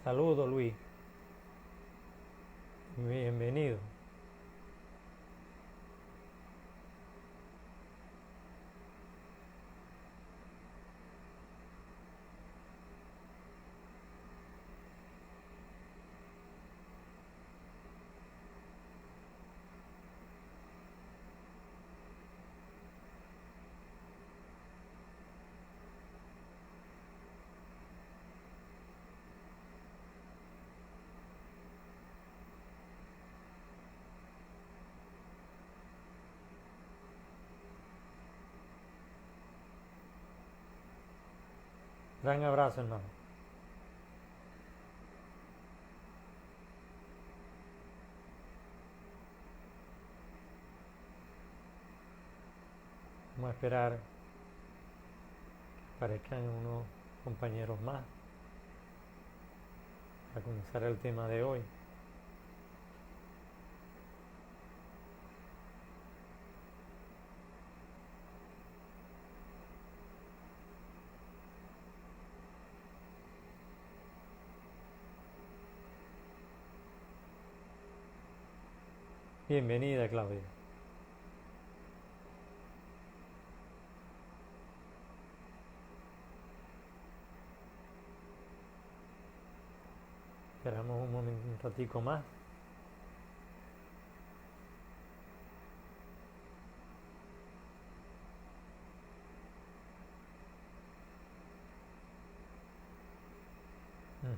Saludos, Luis. Bienvenido. Gran abrazo, hermano. Vamos a esperar que aparezcan unos compañeros más para comenzar el tema de hoy. Bienvenida, Claudia. Esperamos un ratico más. Ujú.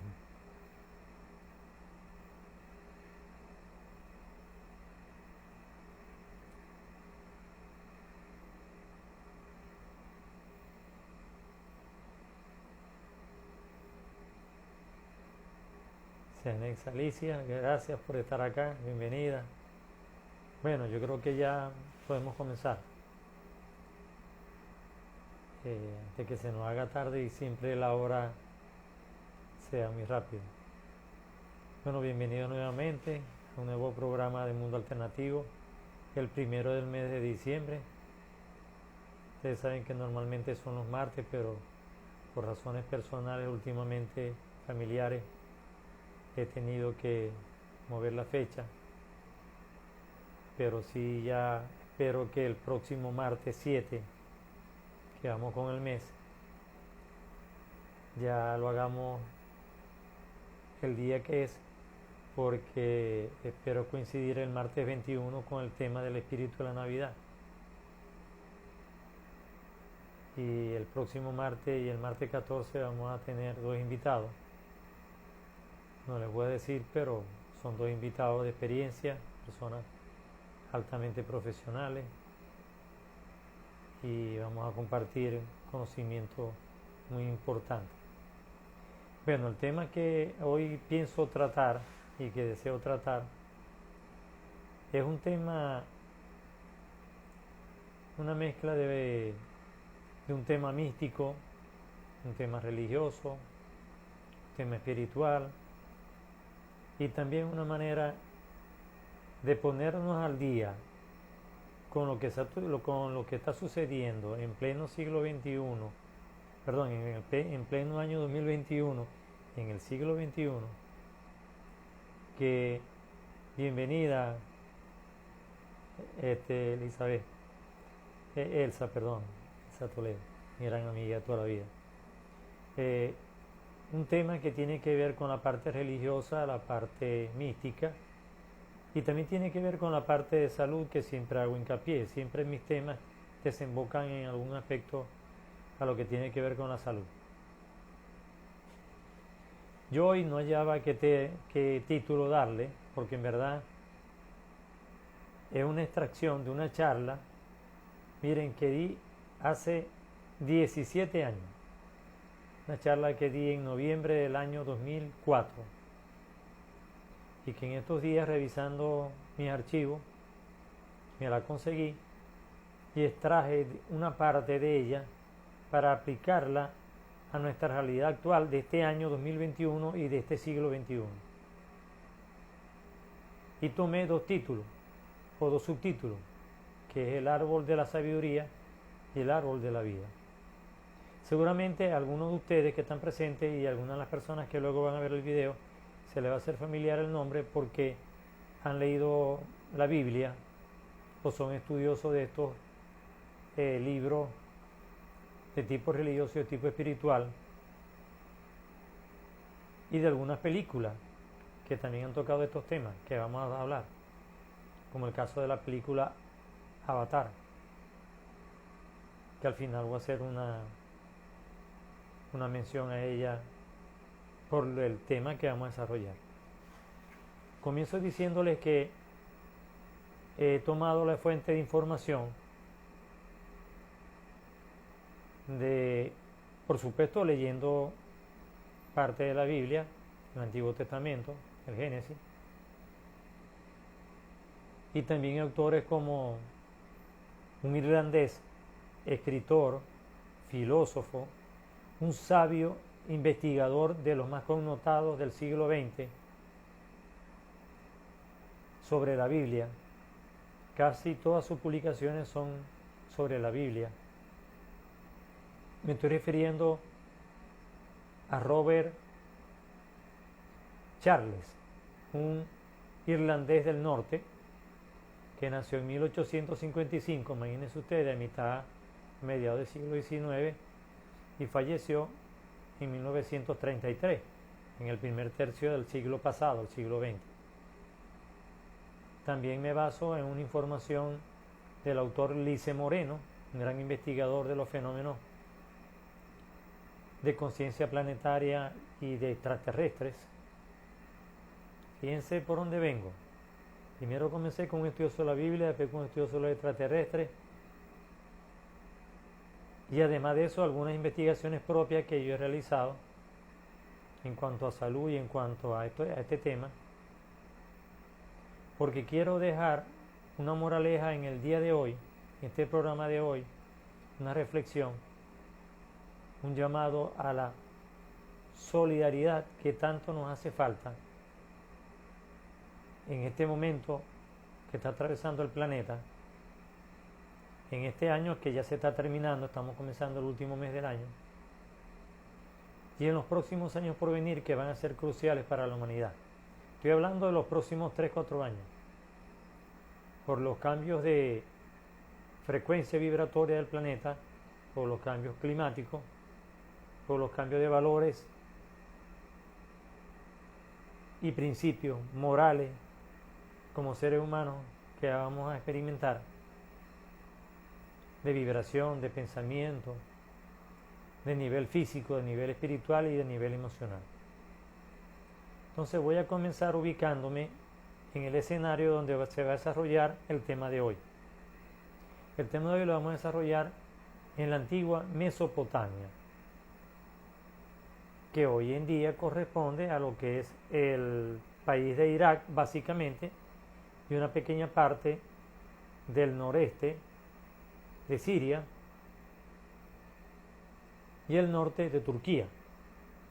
Senex Alicia, gracias por estar acá. Bienvenida. Bueno, yo creo que ya podemos comenzar. Antes que se nos haga tarde y siempre la hora sea muy rápido. Bueno, bienvenido nuevamente a un nuevo programa de Mundo Alternativo, el primero del mes de diciembre. Ustedes saben que normalmente son los martes, pero por razones personales, últimamente familiares, he tenido que mover la fecha. Pero sí, ya espero que el próximo martes 7, que vamos con el mes, ya lo hagamos el día que es, porque espero coincidir el martes 21 con el tema del espíritu de la Navidad. Y el próximo martes y el martes 14 vamos a tener dos invitados. No les voy a decir, pero son dos invitados de experiencia, personas altamente profesionales, y vamos a compartir conocimiento muy importante. Bueno, el tema que hoy pienso tratar y que deseo tratar es un tema, una mezcla de un tema místico, un tema religioso, un tema espiritual, y también una manera de ponernos al día con lo que está sucediendo en pleno siglo XXI, perdón, en pleno año 2021, en el siglo XXI, que bienvenida, Elizabeth, Elsa Toledo, mi gran amiga de toda la vida. Un tema que tiene que ver con la parte religiosa, la parte mística, y también tiene que ver con la parte de salud, que siempre hago hincapié. Siempre mis temas desembocan en algún aspecto a lo que tiene que ver con la salud. Yo hoy no hallaba qué título darle, porque en verdad es una extracción de una charla, miren, que di hace 17 años. Una charla que di en noviembre del año 2004, y que en estos días, revisando mis archivos, me la conseguí y extraje una parte de ella para aplicarla a nuestra realidad actual de este año 2021 y de este siglo XXI. Y tomé dos títulos o dos subtítulos, que es el árbol de la sabiduría y el árbol de la vida. Seguramente a algunos de ustedes que están presentes y a algunas de las personas que luego van a ver el video se les va a hacer familiar el nombre porque han leído la Biblia o son estudiosos de estos libros de tipo religioso y de tipo espiritual y de algunas películas que también han tocado estos temas que vamos a hablar, como el caso de la película Avatar, que al final voy a hacer una mención a ella por el tema que vamos a desarrollar. Comienzo diciéndoles que he tomado la fuente de información por supuesto, leyendo parte de la Biblia, el Antiguo Testamento, el Génesis, y también autores como un irlandés, escritor, filósofo, un sabio investigador de los más connotados del siglo XX sobre la Biblia. Casi todas sus publicaciones son sobre la Biblia. Me estoy refiriendo a Robert Charles, un irlandés del norte que nació en 1855, imagínense ustedes, mediados del siglo XIX, y falleció en 1933, en el primer tercio del siglo pasado, el siglo XX. También me baso en una información del autor Lice Moreno, un gran investigador de los fenómenos de conciencia planetaria y de extraterrestres. Fíjense por dónde vengo. Primero comencé con un estudio sobre la Biblia, después con un estudio sobre los extraterrestres, y además de eso algunas investigaciones propias que yo he realizado en cuanto a salud y en cuanto a este tema, porque quiero dejar una moraleja en el día de hoy, en este programa de hoy, una reflexión, un llamado a la solidaridad que tanto nos hace falta en este momento que está atravesando el planeta, en este año que ya se está terminando, estamos comenzando el último mes del año, y en los próximos años por venir que van a ser cruciales para la humanidad. Estoy hablando de los próximos 3-4 años, por los cambios de frecuencia vibratoria del planeta, por los cambios climáticos, por los cambios de valores y principios morales como seres humanos que vamos a experimentar, de vibración, de pensamiento, de nivel físico, de nivel espiritual y de nivel emocional. Entonces voy a comenzar ubicándome en el escenario donde se va a desarrollar el tema de hoy. El tema de hoy lo vamos a desarrollar en la antigua Mesopotamia, que hoy en día corresponde a lo que es el país de Irak, básicamente, y una pequeña parte del noreste de Siria y el norte de Turquía,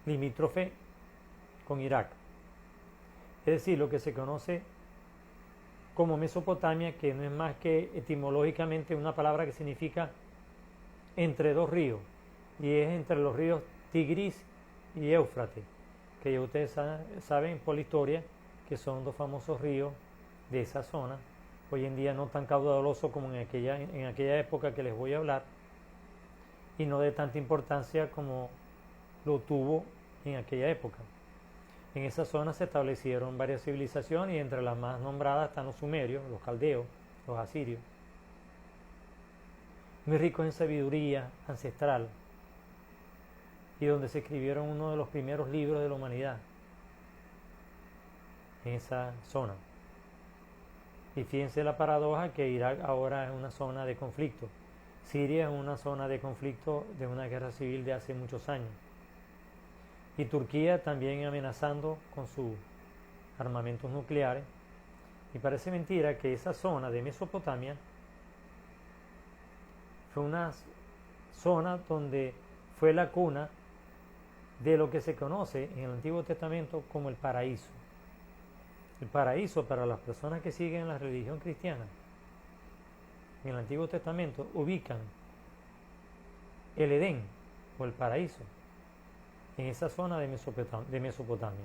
limítrofe con Irak. Es decir, lo que se conoce como Mesopotamia, que no es más que etimológicamente una palabra que significa entre dos ríos, y es entre los ríos Tigris y Éufrates, que ya ustedes saben por la historia que son dos famosos ríos de esa zona, hoy en día no tan caudalosos como en aquella época que les voy a hablar, y no de tanta importancia como lo tuvo en aquella época. En esa zona se establecieron varias civilizaciones y entre las más nombradas están los sumerios, los caldeos, los asirios, muy ricos en sabiduría ancestral, y donde se escribieron uno de los primeros libros de la humanidad en esa zona. Y fíjense la paradoja que Irak ahora es una zona de conflicto, Siria es una zona de conflicto de una guerra civil de hace muchos años, y Turquía también amenazando con sus armamentos nucleares. Y parece mentira que esa zona de Mesopotamia fue una zona donde fue la cuna de lo que se conoce en el Antiguo Testamento como el paraíso. El paraíso, para las personas que siguen la religión cristiana, en el Antiguo Testamento ubican el Edén o el paraíso, en esa zona de Mesopotamia.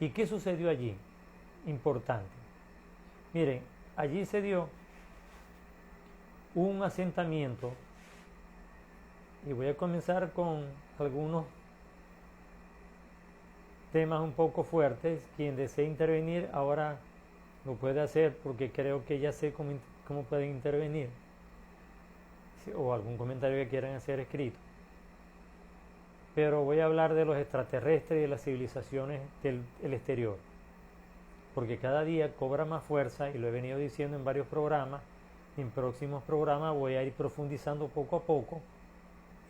¿Y qué sucedió allí? Importante. Miren, allí se dio un asentamiento, y voy a comenzar con algunos temas un poco fuertes. Quien desee intervenir ahora lo puede hacer, porque creo que ya sé cómo pueden intervenir, o algún comentario que quieran hacer escrito. Pero voy a hablar de los extraterrestres y de las civilizaciones del exterior, porque cada día cobra más fuerza, y lo he venido diciendo en varios programas. En próximos programas voy a ir profundizando poco a poco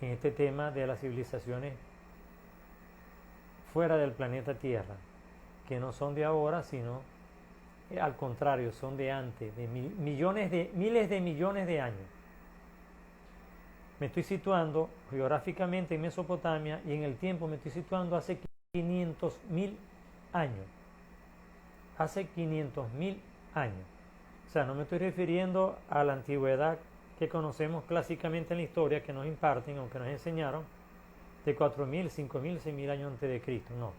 en este tema de las civilizaciones fuera del planeta Tierra, que no son de ahora, sino al contrario, son de antes, de miles de millones de años. Me estoy situando geográficamente en Mesopotamia, y en el tiempo me estoy situando hace 500.000 años. Hace 500.000 años. O sea, no me estoy refiriendo a la antigüedad que conocemos clásicamente en la historia, que nos imparten, aunque nos enseñaron, de 4.000, 5.000, 6.000 años antes de Cristo. No.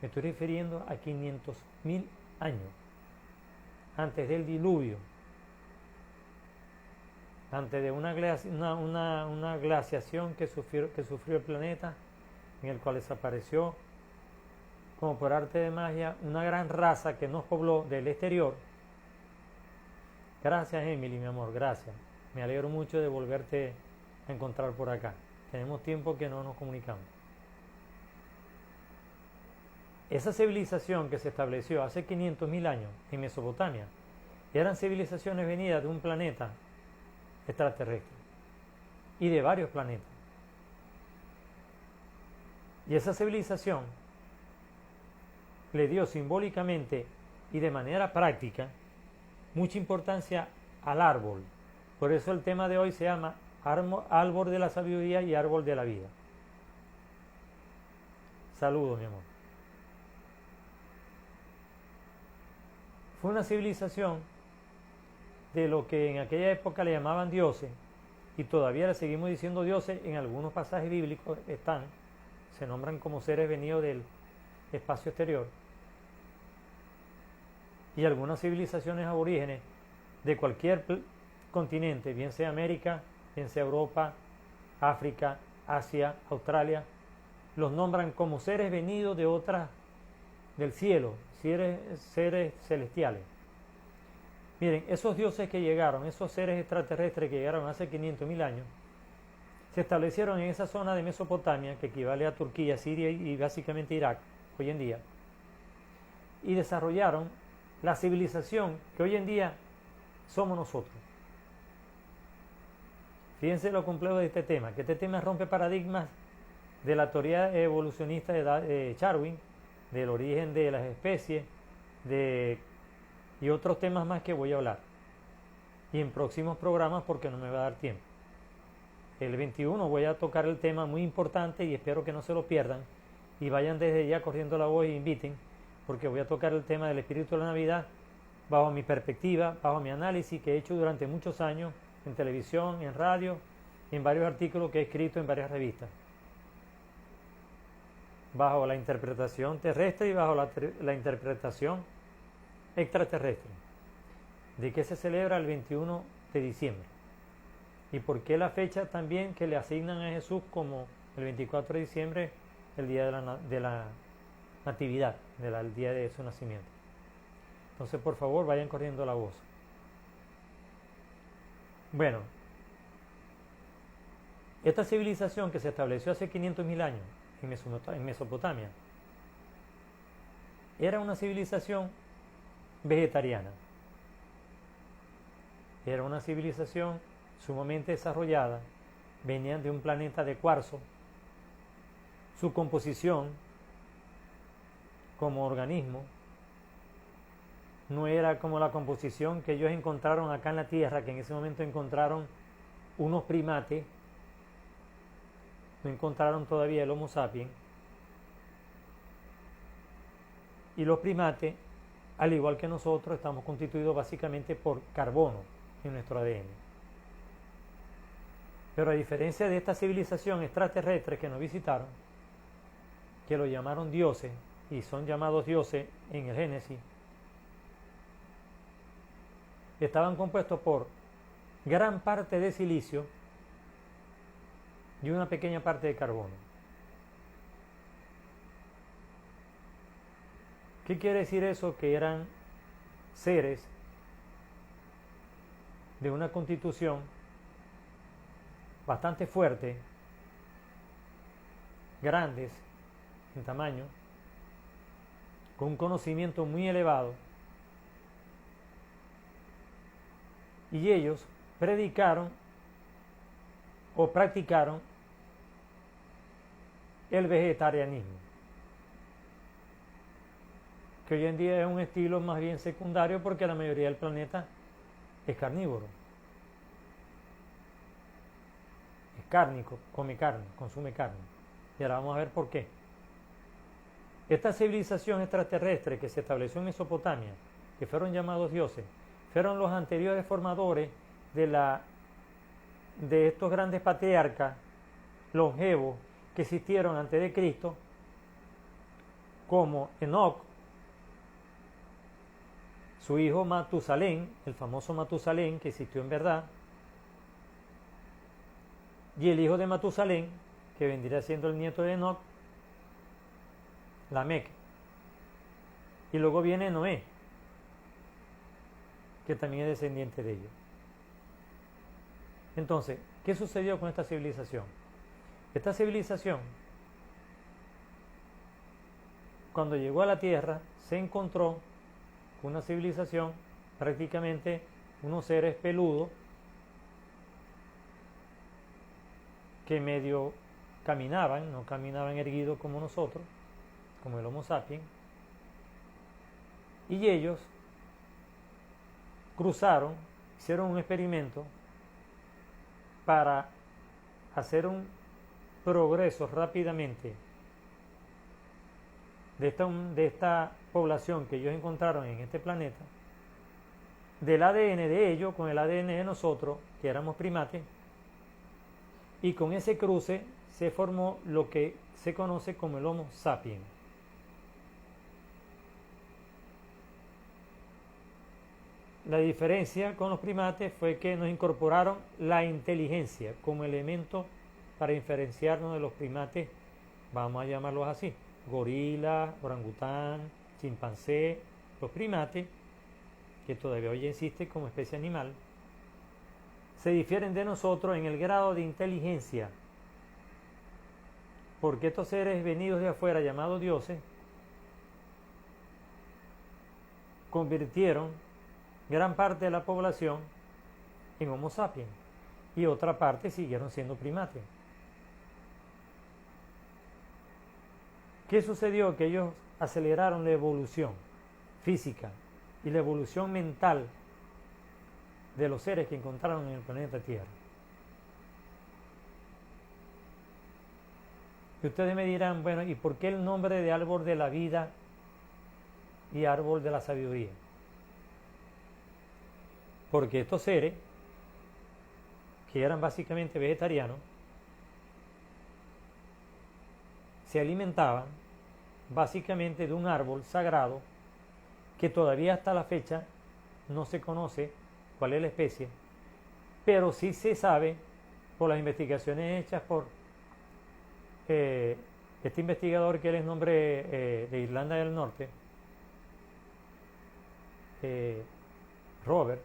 Me estoy refiriendo a 500.000 años. Antes del diluvio. Antes de una glaciación que sufrió el planeta, en el cual desapareció, como por arte de magia, una gran raza que nos pobló del exterior. Gracias, Emily, mi amor, gracias. Me alegro mucho de volverte a encontrar por acá. Tenemos tiempo que no nos comunicamos. Esa civilización que se estableció hace 500.000 años en Mesopotamia eran civilizaciones venidas de un planeta extraterrestre y de varios planetas. Y esa civilización le dio simbólicamente y de manera práctica mucha importancia al árbol. Por eso el tema de hoy se llama árbol de la sabiduría y árbol de la vida. Saludos, mi amor. Fue una civilización de lo que en aquella época le llamaban dioses, y todavía le seguimos diciendo dioses. En algunos pasajes bíblicos se nombran como seres venidos del espacio exterior. Y algunas civilizaciones aborígenes de cualquier continente, bien sea América, bien sea Europa, África, Asia, Australia, los nombran como seres venidos de otras, del cielo, seres celestiales. Miren, esos dioses que llegaron, esos seres extraterrestres que llegaron hace 500.000 años, se establecieron en esa zona de Mesopotamia, que equivale a Turquía, Siria y básicamente Irak, hoy en día, y desarrollaron la civilización que hoy en día somos nosotros. Fíjense lo complejo de este tema, que este tema rompe paradigmas de la teoría evolucionista de Darwin, del origen de las especies, y otros temas más que voy a hablar. Y en próximos programas, porque no me va a dar tiempo. El 21 voy a tocar el tema muy importante, y espero que no se lo pierdan, y vayan desde ya corriendo la voz e inviten, porque voy a tocar el tema del espíritu de la Navidad bajo mi perspectiva, bajo mi análisis que he hecho durante muchos años en televisión, en radio, en varios artículos que he escrito en varias revistas, bajo la interpretación terrestre y bajo la interpretación extraterrestre. ¿De qué se celebra el 21 de diciembre? ¿Y por qué la fecha también que le asignan a Jesús como el 24 de diciembre, el día de la natividad, el día de su nacimiento? Entonces, por favor, vayan corriendo la voz. Bueno, esta civilización que se estableció hace 500.000 años en Mesopotamia era una civilización vegetariana. Era una civilización sumamente desarrollada, venían de un planeta de cuarzo. Su composición como organismo no era como la composición que ellos encontraron acá en la Tierra, que en ese momento encontraron unos primates, no encontraron todavía el Homo sapiens, y los primates, al igual que nosotros, estamos constituidos básicamente por carbono en nuestro ADN. Pero a diferencia de esta civilización extraterrestre que nos visitaron, que lo llamaron dioses, y son llamados dioses en el Génesis, estaban compuestos por gran parte de silicio y una pequeña parte de carbono. ¿Qué quiere decir eso? Que eran seres de una constitución bastante fuerte, grandes en tamaño, con un conocimiento muy elevado, y ellos predicaron o practicaron el vegetarianismo, que hoy en día es un estilo más bien secundario porque la mayoría del planeta es carnívoro, es cárnico, come carne, consume carne. Y ahora vamos a ver por qué. Esta civilización extraterrestre que se estableció en Mesopotamia, que fueron llamados dioses, fueron los anteriores formadores de estos grandes patriarcas longevos que existieron antes de Cristo, como Enoc, su hijo Matusalén, el famoso Matusalén que existió en verdad, y el hijo de Matusalén, que vendría siendo el nieto de Enoc, Lamec. Y luego viene Noé, que también es descendiente de ellos. Entonces, ¿qué sucedió con esta civilización? Esta civilización, cuando llegó a la Tierra, se encontró con una civilización, prácticamente unos seres peludos, que medio caminaban, no caminaban erguidos como nosotros, como el Homo sapiens, y ellos cruzaron, hicieron un experimento para hacer un progreso rápidamente de esta población que ellos encontraron en este planeta, del ADN de ellos con el ADN de nosotros, que éramos primates, y con ese cruce se formó lo que se conoce como el Homo sapiens. La diferencia con los primates fue que nos incorporaron la inteligencia como elemento para diferenciarnos de los primates, vamos a llamarlos así, gorila, orangután, chimpancé, los primates, que todavía hoy existen como especie animal, se difieren de nosotros en el grado de inteligencia, porque estos seres venidos de afuera, llamados dioses, convirtieron gran parte de la población en Homo sapiens y otra parte siguieron siendo primates. ¿Qué sucedió? Que ellos aceleraron la evolución física y la evolución mental de los seres que encontraron en el planeta Tierra. Y ustedes me dirán, bueno, ¿y por qué el nombre de árbol de la vida y árbol de la sabiduría? Porque estos seres, que eran básicamente vegetarianos, se alimentaban básicamente de un árbol sagrado que todavía hasta la fecha no se conoce cuál es la especie, pero sí se sabe por las investigaciones hechas por este investigador que él es nombre de Irlanda del Norte, Robert,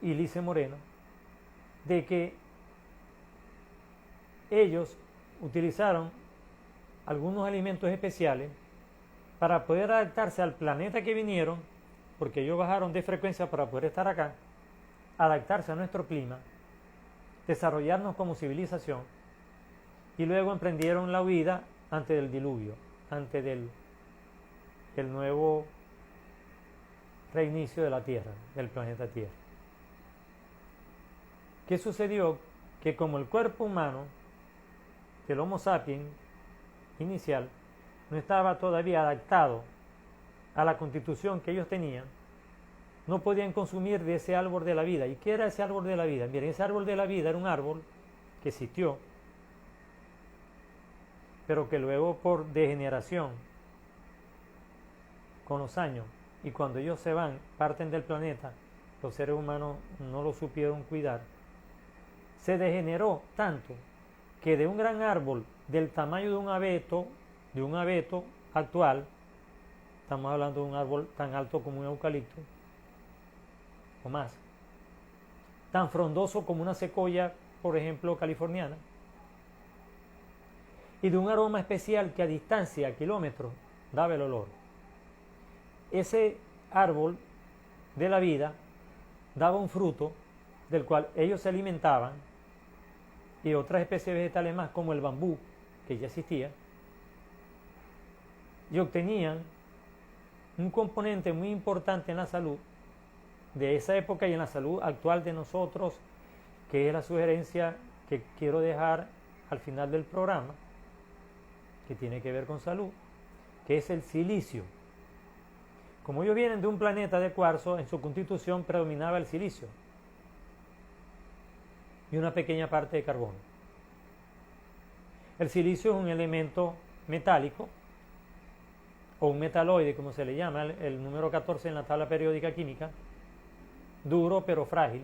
y Lice Moreno, de que ellos utilizaron algunos alimentos especiales para poder adaptarse al planeta que vinieron, porque ellos bajaron de frecuencia para poder estar acá, adaptarse a nuestro clima, desarrollarnos como civilización, y luego emprendieron la huida antes del diluvio, antes del nuevo reinicio de la Tierra, del planeta Tierra. ¿Qué sucedió? Que como el cuerpo humano del Homo sapiens inicial no estaba todavía adaptado a la constitución que ellos tenían, no podían consumir de ese árbol de la vida. ¿Y qué era ese árbol de la vida? Miren, ese árbol de la vida era un árbol que existió, pero que luego por degeneración, con los años, y cuando ellos se van, parten del planeta, los seres humanos no lo supieron cuidar, se degeneró tanto que de un gran árbol del tamaño de un abeto actual, estamos hablando de un árbol tan alto como un eucalipto, o más, tan frondoso como una secoya, por ejemplo, californiana, y de un aroma especial que a distancia, a kilómetros, daba el olor. Ese árbol de la vida daba un fruto del cual ellos se alimentaban, y otras especies vegetales más, como el bambú, que ya existía, y obtenían un componente muy importante en la salud de esa época y en la salud actual de nosotros, que es la sugerencia que quiero dejar al final del programa, que tiene que ver con salud, que es el silicio. Como ellos vienen de un planeta de cuarzo, en su constitución predominaba el silicio y una pequeña parte de carbono. El silicio es un elemento metálico, o un metaloide, como se le llama, el número 14 en la tabla periódica química, duro pero frágil,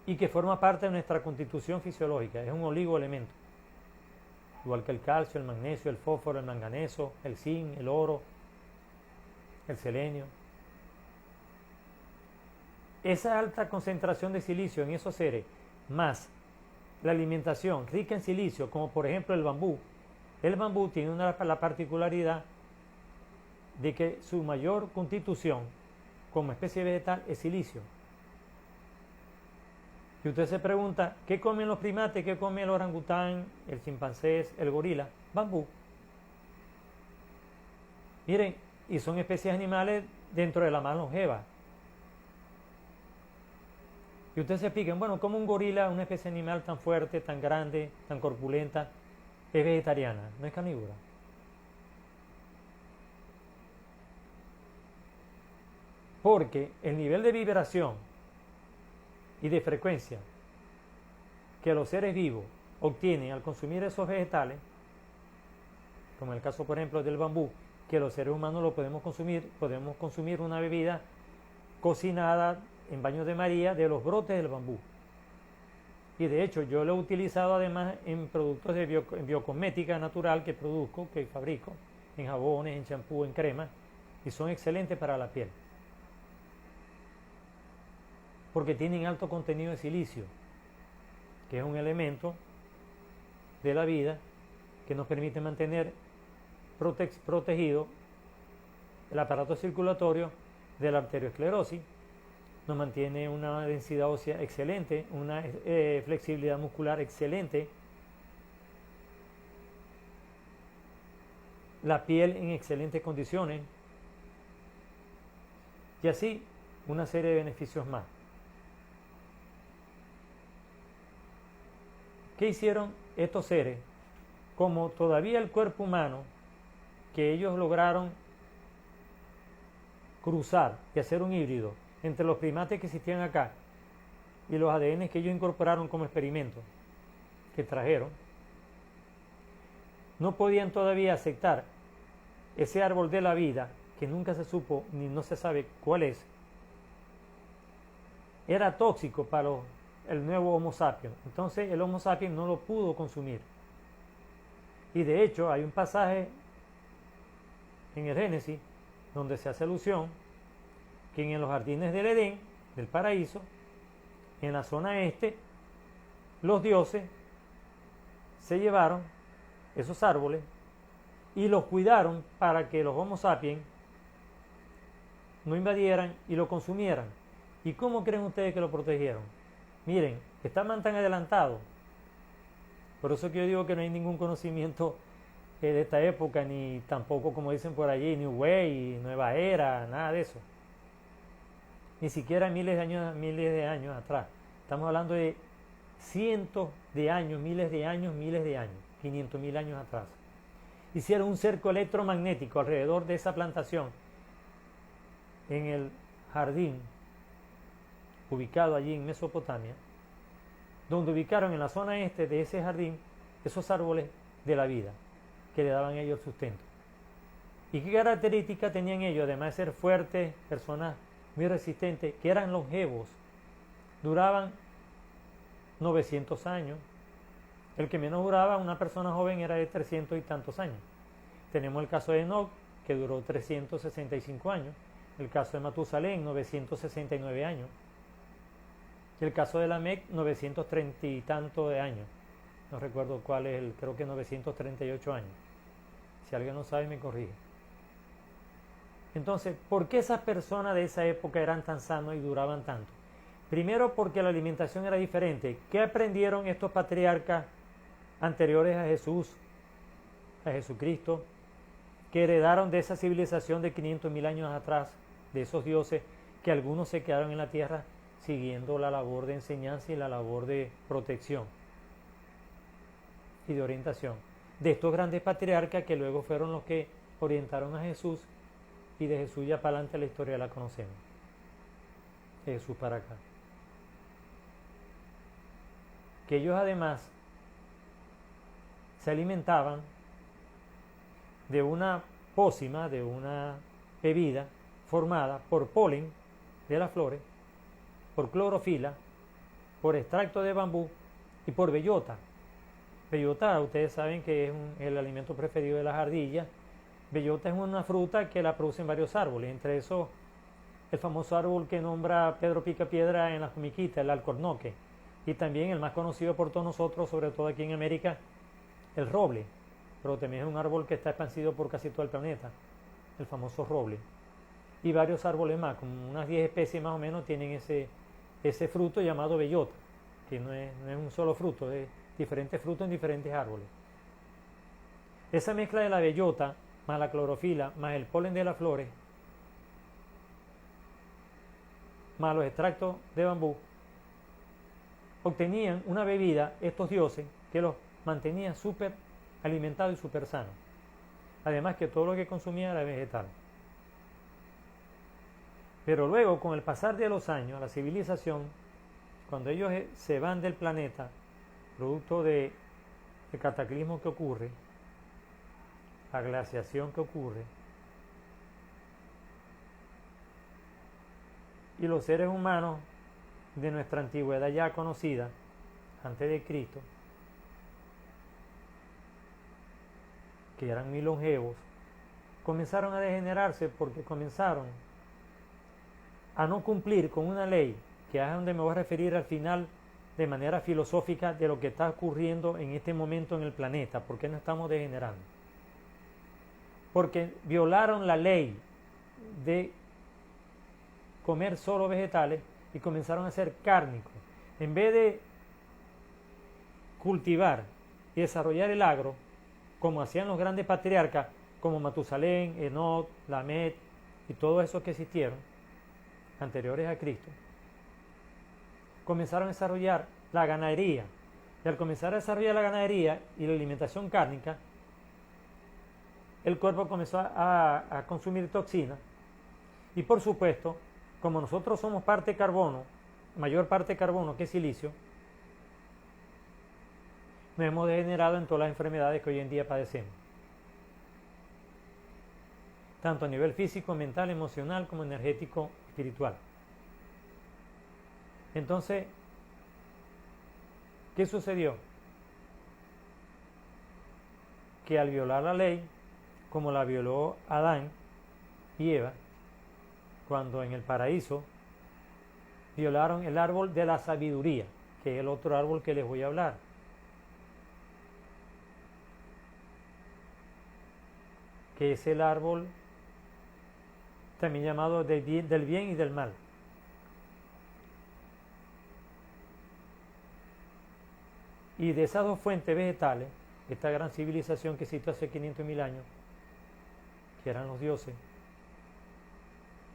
y que forma parte de nuestra constitución fisiológica. Es un oligoelemento, igual que el calcio, el magnesio, el fósforo, el manganeso, el zinc, el oro, el selenio. Esa alta concentración de silicio en esos seres, más la alimentación rica en silicio, como por ejemplo el bambú tiene la particularidad de que su mayor constitución como especie vegetal es silicio. Y usted se pregunta, ¿qué comen los primates? ¿Qué come el orangután, el chimpancé, el gorila? Bambú. Miren, y son especies animales dentro de la más longeva. Y ustedes se explican, bueno, ¿cómo un gorila, una especie animal tan fuerte, tan grande, tan corpulenta, es vegetariana? No es carnívora. Porque el nivel de vibración y de frecuencia que los seres vivos obtienen al consumir esos vegetales, como en el caso por ejemplo del bambú, que los seres humanos lo podemos consumir una bebida cocinada en baños de María de los brotes del bambú. Y de hecho yo lo he utilizado además en productos de biocosmética natural que produzco, que fabrico, en jabones, en champú, en crema, y son excelentes para la piel, porque tienen alto contenido de silicio, que es un elemento de la vida que nos permite mantener protegido el aparato circulatorio de la arteriosclerosis, nos mantiene una densidad ósea excelente, una flexibilidad muscular excelente, la piel en excelentes condiciones, y así una serie de beneficios más. ¿Qué hicieron estos seres? Como todavía el cuerpo humano, que ellos lograron cruzar y hacer un híbrido entre los primates que existían acá y los ADN que ellos incorporaron como experimento, que trajeron, no podían todavía aceptar ese árbol de la vida, que nunca se supo ni no se sabe cuál es. Era tóxico para el nuevo Homo sapiens. Entonces el Homo sapiens no lo pudo consumir. Y de hecho hay un pasaje en el Génesis donde se hace alusión que en los jardines del Edén, del paraíso, en la zona este, los dioses se llevaron esos árboles y los cuidaron para que los Homo sapiens no invadieran y lo consumieran. ¿Y cómo creen ustedes que lo protegieron? Miren, estaban tan adelantados. Por eso que yo digo que no hay ningún conocimiento de esta época, ni tampoco, como dicen por allí, New Way, Nueva Era, nada de eso. Ni siquiera miles de años atrás. Estamos hablando de cientos de años, miles de años, 500.000 años atrás. hicieron un cerco electromagnético alrededor de esa plantación en el jardín ubicado allí en Mesopotamia, donde ubicaron en la zona este de ese jardín esos árboles de la vida que le daban a ellos el sustento. ¿Y qué características tenían ellos? Además de ser fuertes, personas muy resistentes, que eran longevos, duraban 900 años. El que menos duraba, una persona joven, era de 300 y tantos años. Tenemos el caso de Enoc, que duró 365 años. El caso de Matusalén, 969 años. Y el caso de Lamec, 930 y tanto de años. No recuerdo cuál es creo que 938 años. Si alguien no sabe, me corrige. Entonces, ¿por qué esas personas de esa época eran tan sanos y duraban tanto? Primero, porque la alimentación era diferente. ¿Qué aprendieron estos patriarcas anteriores a Jesús, a Jesucristo, que heredaron de esa civilización de 500.000 años atrás, de esos dioses, que algunos se quedaron en la tierra siguiendo la labor de enseñanza y la labor de protección y de orientación? De estos grandes patriarcas que luego fueron los que orientaron a Jesús, y de Jesús ya para adelante la historia la conocemos. De Jesús para acá. Que ellos además se alimentaban de una pócima, de una bebida formada por polen de las flores, por clorofila, por extracto de bambú y por bellota. Bellota, ustedes saben que es el alimento preferido de las ardillas. Bellota es una fruta que la producen varios árboles, entre esos el famoso árbol que nombra Pedro Picapiedra en la Comiquita, el alcornoque, y también el más conocido por todos nosotros, sobre todo aquí en América, el roble, pero también es un árbol que está expandido por casi todo el planeta, el famoso roble. Y varios árboles más, como unas 10 especies más o menos, tienen ese fruto llamado bellota, que no es un solo fruto, es diferentes frutos en diferentes árboles. Esa mezcla de la bellota más la clorofila, más el polen de las flores, más los extractos de bambú, obtenían una bebida, estos dioses, que los mantenía súper alimentados y súper sanos. Además que todo lo que consumían era vegetal. Pero luego, con el pasar de los años, la civilización, cuando ellos se van del planeta, producto del cataclismo que ocurre, la glaciación que ocurre, y los seres humanos de nuestra antigüedad ya conocida, antes de Cristo, que eran muy longevos, comenzaron a degenerarse porque comenzaron a no cumplir con una ley, que es donde me voy a referir al final de manera filosófica de lo que está ocurriendo en este momento en el planeta. ¿Por qué no estamos degenerando? Porque violaron la ley de comer solo vegetales y comenzaron a ser cárnicos. En vez de cultivar y desarrollar el agro, como hacían los grandes patriarcas, como Matusalén, Enoc, Lamec y todos esos que existieron, anteriores a Cristo, comenzaron a desarrollar la ganadería. Y al comenzar a desarrollar la ganadería y la alimentación cárnica, el cuerpo comenzó a consumir toxinas. Y por supuesto, como nosotros somos parte carbono, mayor parte carbono que silicio, nos hemos degenerado en todas las enfermedades que hoy en día padecemos. Tanto a nivel físico, mental, emocional, como energético, espiritual. Entonces, ¿qué sucedió? Que al violar la ley, como la violó Adán y Eva, cuando en el paraíso violaron el árbol de la sabiduría, que es el otro árbol que les voy a hablar. Que es el árbol también llamado del bien y del mal. Y de esas dos fuentes vegetales, esta gran civilización que existió hace 500.000 años, que eran los dioses,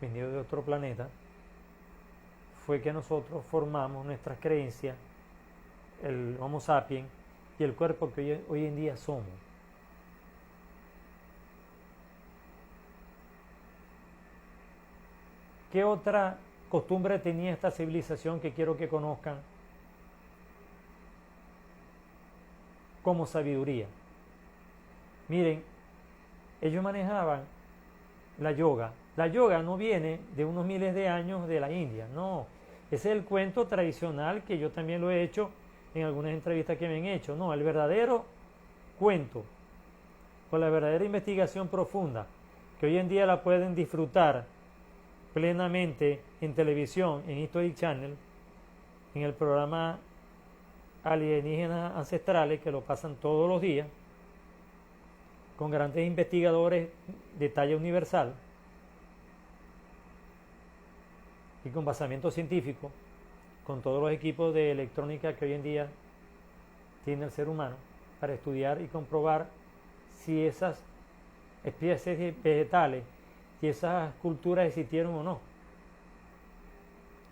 venidos de otro planeta, fue que nosotros formamos nuestras creencias, el Homo sapiens y el cuerpo que hoy en día somos. ¿Qué otra costumbre tenía esta civilización que quiero que conozcan como sabiduría? Miren, ellos manejaban la yoga. La yoga no viene de unos miles de años de la India, no. Ese es el cuento tradicional que yo también lo he hecho en algunas entrevistas que me han hecho. No, el verdadero cuento, con la verdadera investigación profunda, que hoy en día la pueden disfrutar plenamente en televisión, en History Channel, en el programa Alienígenas Ancestrales, que lo pasan todos los días, con grandes investigadores de talla universal y con basamento científico, con todos los equipos de electrónica que hoy en día tiene el ser humano para estudiar y comprobar si esas especies vegetales y esas culturas existieron o no.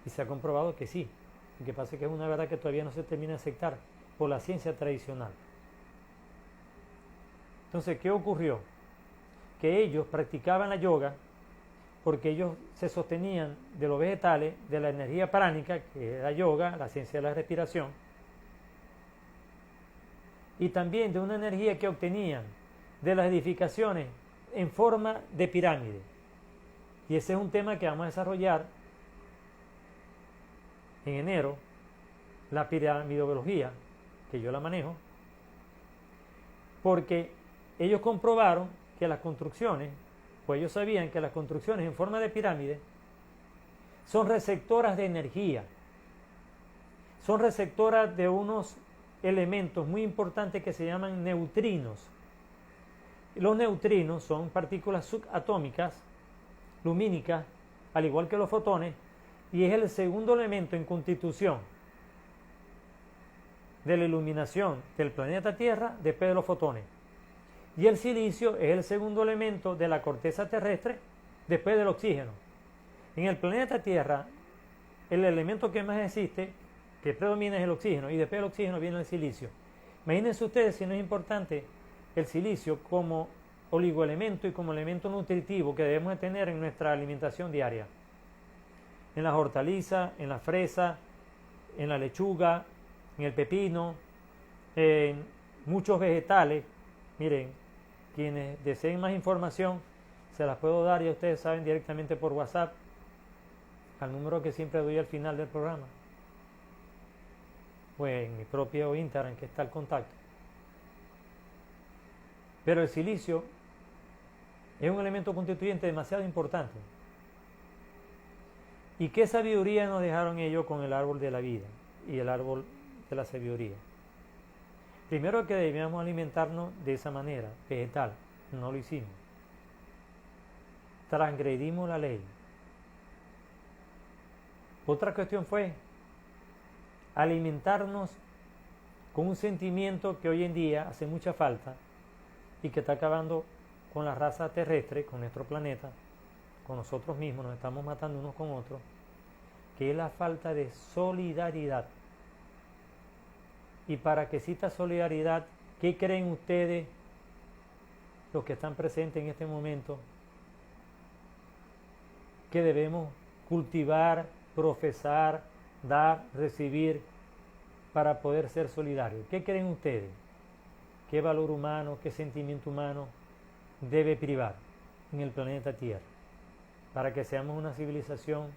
Y se ha comprobado que sí. Lo que pasa es que es una verdad que todavía no se termina de aceptar por la ciencia tradicional. Entonces, ¿qué ocurrió? Que ellos practicaban la yoga porque ellos se sostenían de los vegetales, de la energía pránica, que es la yoga, la ciencia de la respiración, y también de una energía que obtenían de las edificaciones en forma de pirámide. Y ese es un tema que vamos a desarrollar en enero, la piramidología, que yo la manejo, porque ellos comprobaron que las construcciones, pues ellos sabían que las construcciones en forma de pirámide son receptoras de energía, son receptoras de unos elementos muy importantes que se llaman neutrinos. Los neutrinos son partículas subatómicas, lumínicas, al igual que los fotones, y es el segundo elemento en constitución de la iluminación del planeta Tierra después de los fotones. Y el silicio es el segundo elemento de la corteza terrestre después del oxígeno. En el planeta Tierra, el elemento que más existe, que predomina, es el oxígeno, y después del oxígeno viene el silicio. Imagínense ustedes si no es importante el silicio como oligoelemento y como elemento nutritivo que debemos de tener en nuestra alimentación diaria. En las hortalizas, en la fresa, en la lechuga, en el pepino, en muchos vegetales. Miren, quienes deseen más información, se las puedo dar, ya ustedes saben, directamente por WhatsApp, al número que siempre doy al final del programa, pues en mi propio Instagram, que está el contacto. Pero el silicio es un elemento constituyente demasiado importante. ¿Y qué sabiduría nos dejaron ellos con el árbol de la vida y el árbol de la sabiduría? Primero, que debíamos alimentarnos de esa manera, vegetal. No lo hicimos. Transgredimos la ley. Otra cuestión fue alimentarnos con un sentimiento que hoy en día hace mucha falta y que está acabando con la raza terrestre, con nuestro planeta, con nosotros mismos, nos estamos matando unos con otros, que es la falta de solidaridad. Y para que exista solidaridad, ¿qué creen ustedes, los que están presentes en este momento, que debemos cultivar, profesar, dar, recibir para poder ser solidarios? ¿Qué creen ustedes? ¿Qué valor humano, qué sentimiento humano debe privar en el planeta Tierra para que seamos una civilización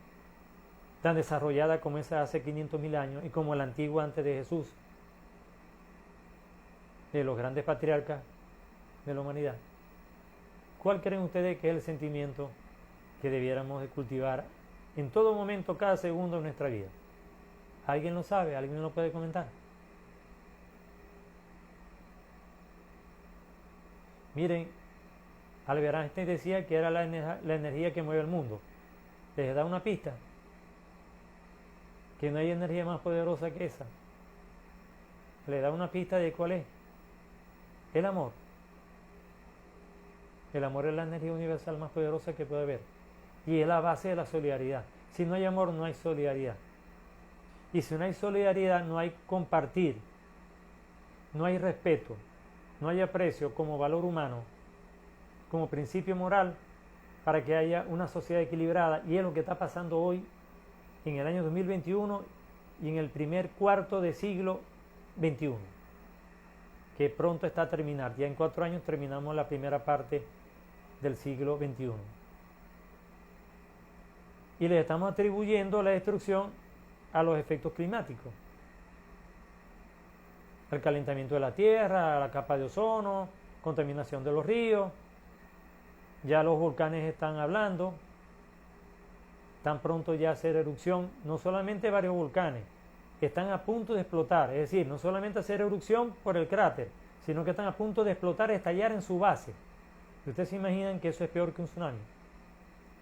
tan desarrollada como esa hace 500.000 años y como la antigua antes de Jesús, de los grandes patriarcas de la humanidad? ¿Cuál creen ustedes que es el sentimiento que debiéramos de cultivar en todo momento, cada segundo de nuestra vida? ¿Alguien lo sabe? ¿Alguien lo puede comentar? Miren, Albert Einstein decía que era la energía que mueve el mundo. Les da una pista, que no hay energía más poderosa que esa. Le da una pista de cuál es. El amor. El amor es la energía universal más poderosa que puede haber. Y es la base de la solidaridad. Si no hay amor, no hay solidaridad. Y si no hay solidaridad, no hay compartir. No hay respeto. No hay aprecio como valor humano, como principio moral. para que haya una sociedad equilibrada, y es lo que está pasando hoy en el año 2021 y en el primer cuarto de siglo XXI, que pronto está a terminar. Ya en 4 años terminamos la primera parte del siglo XXI. Y le estamos atribuyendo la destrucción a los efectos climáticos, al calentamiento de la tierra, a la capa de ozono, contaminación de los ríos. Ya los volcanes están hablando, tan pronto ya hacer erupción, no solamente varios volcanes, están a punto de explotar, es decir, no solamente hacer erupción por el cráter, sino que están a punto de explotar, estallar en su base. ¿Y ustedes se imaginan que eso es peor que un tsunami?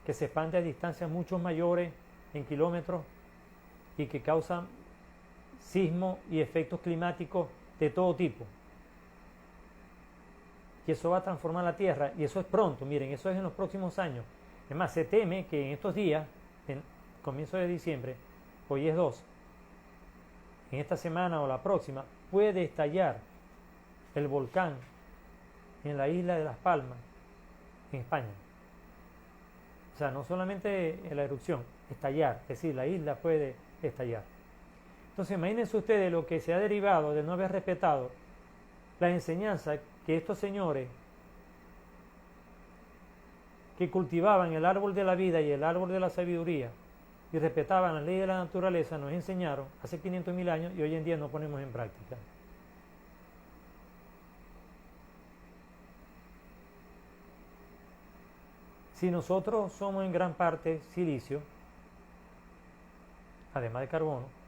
Que se expande a distancias mucho mayores, en kilómetros, y que causa sismos y efectos climáticos de todo tipo. Y eso va a transformar la Tierra, y eso es pronto, miren, eso es en los próximos años. Es más, se teme que en estos días, en comienzo de diciembre, hoy es 2, en esta semana o la próxima, puede estallar el volcán en la isla de Las Palmas, en España. O sea, no solamente en la erupción, estallar, es decir, la isla puede estallar. Entonces, imagínense ustedes lo que se ha derivado de no haber respetado la enseñanza que estos señores que cultivaban el árbol de la vida y el árbol de la sabiduría y respetaban la ley de la naturaleza nos enseñaron hace 500.000 años y hoy en día no ponemos en práctica. Si nosotros somos en gran parte silicio, además de carbono,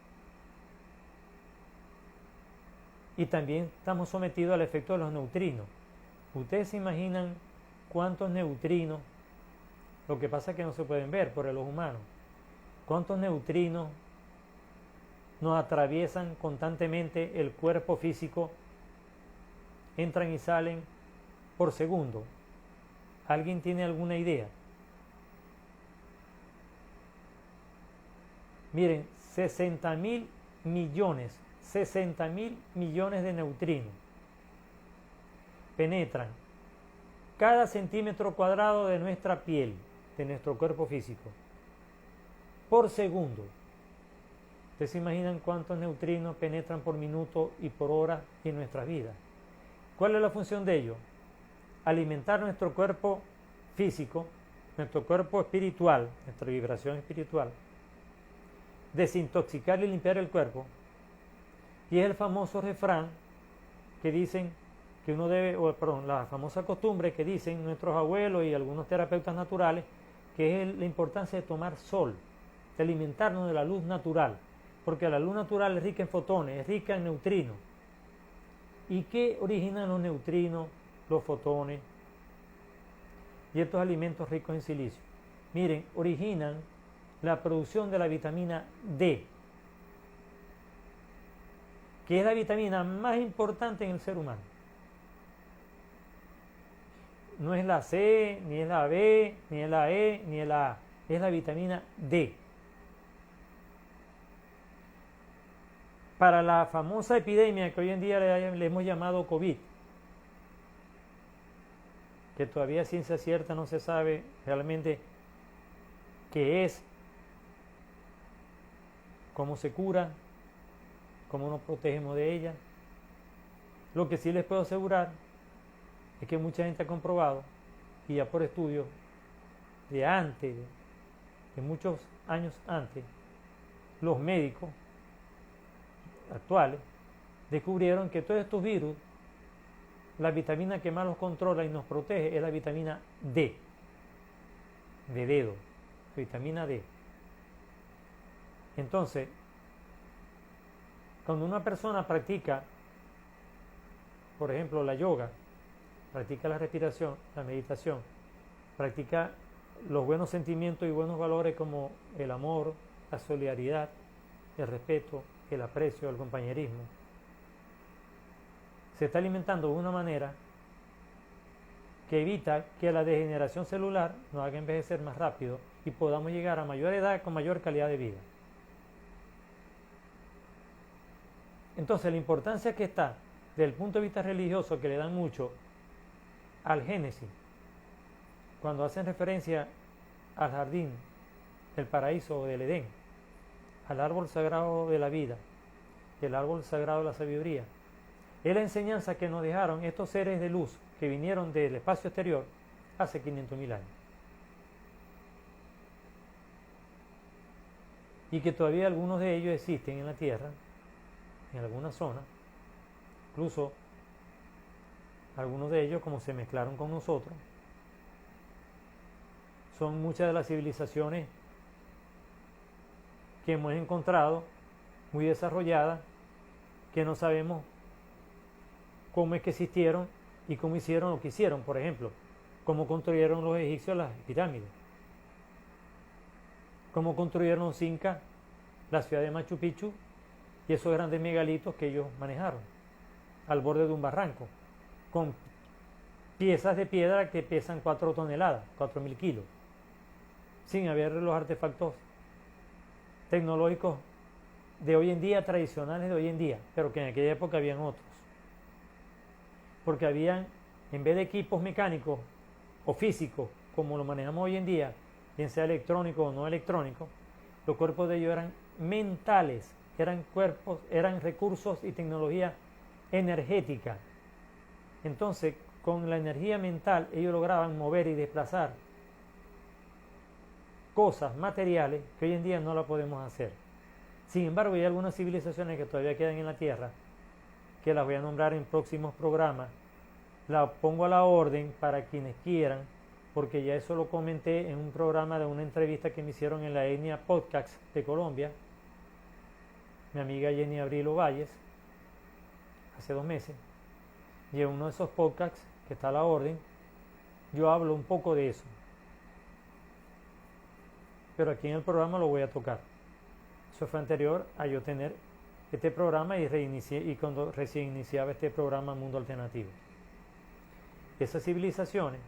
y también estamos sometidos al efecto de los neutrinos. Ustedes se imaginan cuántos neutrinos, lo que pasa es que no se pueden ver por el ojo humano, cuántos neutrinos nos atraviesan constantemente el cuerpo físico, entran y salen por segundo. ¿Alguien tiene alguna idea? Miren, 60.000 millones de neutrinos penetran cada centímetro cuadrado de nuestra piel, de nuestro cuerpo físico, por segundo. ¿Ustedes se imaginan cuántos neutrinos penetran por minuto y por hora en nuestras vidas? ¿Cuál es la función de ellos? Alimentar nuestro cuerpo físico, nuestro cuerpo espiritual, nuestra vibración espiritual, desintoxicar y limpiar el cuerpo. Y es el famoso refrán que dicen que uno debe, la famosa costumbre que dicen nuestros abuelos y algunos terapeutas naturales, que es la importancia de tomar sol, de alimentarnos de la luz natural, porque la luz natural es rica en fotones, es rica en neutrinos. ¿Y qué originan los neutrinos, los fotones y estos alimentos ricos en silicio? Miren, originan la producción de la vitamina D, que es la vitamina más importante en el ser humano. No es la C, ni es la B, ni es la E, ni es la A, es la vitamina D. Para la famosa epidemia que hoy en día le hemos llamado COVID, que todavía a ciencia cierta no se sabe realmente qué es, cómo se cura, cómo nos protegemos de ella. Lo que sí les puedo asegurar es que mucha gente ha comprobado, y ya por estudios de antes, de muchos años antes, los médicos actuales descubrieron que todos estos virus, la vitamina que más los controla y nos protege es la vitamina D, de dedo, vitamina D. Entonces, cuando una persona practica, por ejemplo, la yoga, practica la respiración, la meditación, practica los buenos sentimientos y buenos valores como el amor, la solidaridad, el respeto, el aprecio, el compañerismo, se está alimentando de una manera que evita que la degeneración celular nos haga envejecer más rápido y podamos llegar a mayor edad con mayor calidad de vida. Entonces, la importancia que está desde el punto de vista religioso, que le dan mucho al Génesis, cuando hacen referencia al jardín, el paraíso o del Edén, al árbol sagrado de la vida, el árbol sagrado de la sabiduría, es la enseñanza que nos dejaron estos seres de luz que vinieron del espacio exterior hace 500.000 años. Y que todavía algunos de ellos existen en la Tierra, en algunas zonas. Incluso algunos de ellos, como se mezclaron con nosotros, son muchas de las civilizaciones que hemos encontrado muy desarrolladas, que no sabemos cómo es que existieron y cómo hicieron lo que hicieron. Por ejemplo, cómo construyeron los egipcios las pirámides, cómo construyeron los incas la ciudad de Machu Picchu y esos grandes megalitos que ellos manejaron al borde de un barranco, con piezas de piedra que pesan 4 toneladas, 4.000 kilos, sin haber los artefactos tecnológicos de hoy en día, tradicionales de hoy en día, pero que en aquella época habían otros. Porque habían, en vez de equipos mecánicos o físicos, como lo manejamos hoy en día, bien sea electrónico o no electrónico, los cuerpos de ellos eran mentales, eran cuerpos, eran recursos y tecnología energética. Entonces, con la energía mental, ellos lograban mover y desplazar cosas materiales que hoy en día no la podemos hacer. Sin embargo, hay algunas civilizaciones que todavía quedan en la Tierra, que las voy a nombrar en próximos programas. La pongo a la orden para quienes quieran, porque ya eso lo comenté en un programa de una entrevista que me hicieron en la Etnia Podcast de Colombia, mi amiga Jenny Abril Valles, hace 2 meses. Y en uno de esos podcasts, que está a la orden, yo hablo un poco de eso. Pero aquí en el programa lo voy a tocar. Eso fue anterior a yo tener este programa y cuando recién iniciaba este programa Mundo Alternativo. Esas civilizaciones,